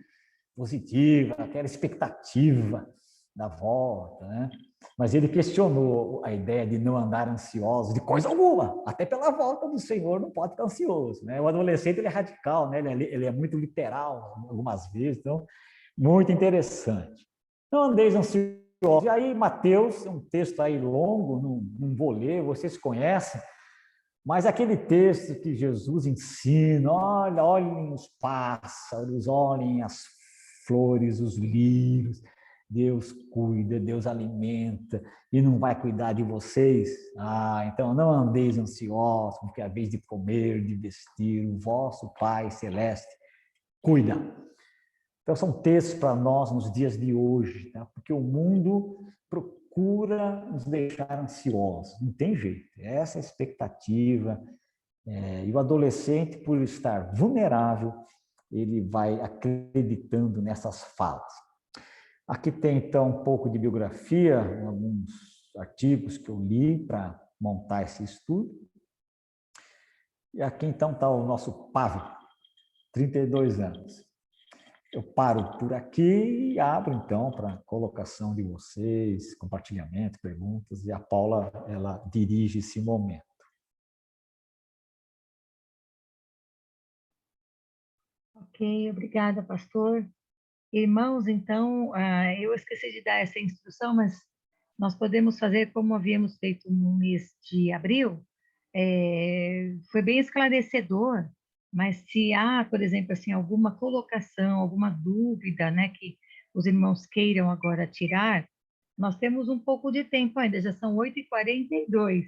Speaker 1: Positiva, aquela expectativa da volta, né? Mas ele questionou a ideia de não andar ansioso de coisa alguma, até pela volta do Senhor não pode estar ansioso, né? O adolescente ele é radical, né? Ele é muito literal algumas vezes, então muito interessante. Não andeis ansiosos. E aí Mateus, um texto aí longo, não vou ler, vocês conhecem, mas aquele texto que Jesus ensina, olhem os pássaros, olhem as flores, os lírios, Deus cuida, Deus alimenta e não vai cuidar de vocês? Então não andeis ansiosos, porque é a vez de comer, de vestir, o vosso Pai Celeste cuida. Então são textos para nós nos dias de hoje, tá? Porque o mundo procura nos deixar ansiosos, não tem jeito, essa é a expectativa. E o adolescente, por estar vulnerável, ele vai acreditando nessas falas. Aqui tem, então, um pouco de biografia, alguns artigos que eu li para montar esse estudo. E aqui, então, está o nosso Pavio, 32 anos. Eu paro por aqui e abro, então, para colocação de vocês, compartilhamento, perguntas, e a Paula, ela dirige esse momento.
Speaker 2: Ok, obrigada, pastor. Irmãos, então, eu esqueci de dar essa instrução, mas nós podemos fazer como havíamos feito no mês de abril. Foi bem esclarecedor, mas se há, por exemplo, assim, alguma colocação, alguma dúvida, né, que os irmãos queiram agora tirar, nós temos um pouco de tempo ainda, já são 8h42,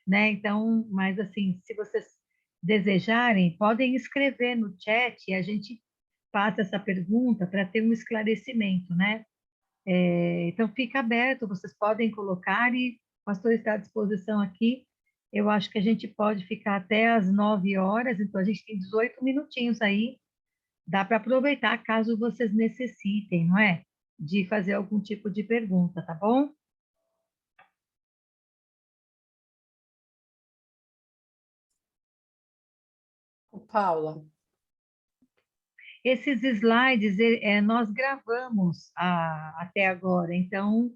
Speaker 2: né? Então, mas assim, se vocês desejarem, podem escrever no chat e a gente passa essa pergunta para ter um esclarecimento, né? Então, fica aberto, vocês podem colocar e o pastor está à disposição aqui. Eu acho que a gente pode ficar até às 9 horas, então a gente tem 18 minutinhos aí, dá para aproveitar caso vocês necessitem, não é? De fazer algum tipo de pergunta, tá bom?
Speaker 3: Paula.
Speaker 2: Esses slides nós gravamos até agora, então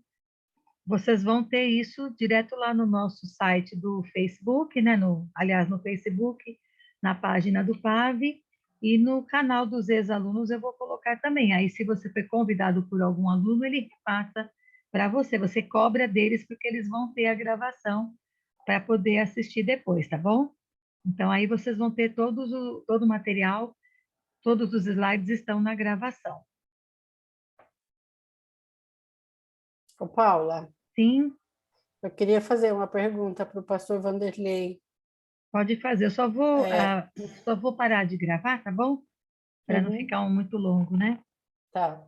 Speaker 2: vocês vão ter isso direto lá no nosso site do Facebook, né? Aliás, no Facebook, na página do PAV e no canal dos ex-alunos eu vou colocar também. Aí, se você foi convidado por algum aluno, ele repassa para você. Você cobra deles porque eles vão ter a gravação para poder assistir depois, tá bom? Então, aí vocês vão ter todo o material, todos os slides estão na gravação.
Speaker 3: Ô, Paula.
Speaker 2: Sim.
Speaker 3: Eu queria fazer uma pergunta para o pastor Vanderlei.
Speaker 2: Pode fazer, eu só vou parar de gravar, tá bom? Para não ficar muito longo, né?
Speaker 3: Tá.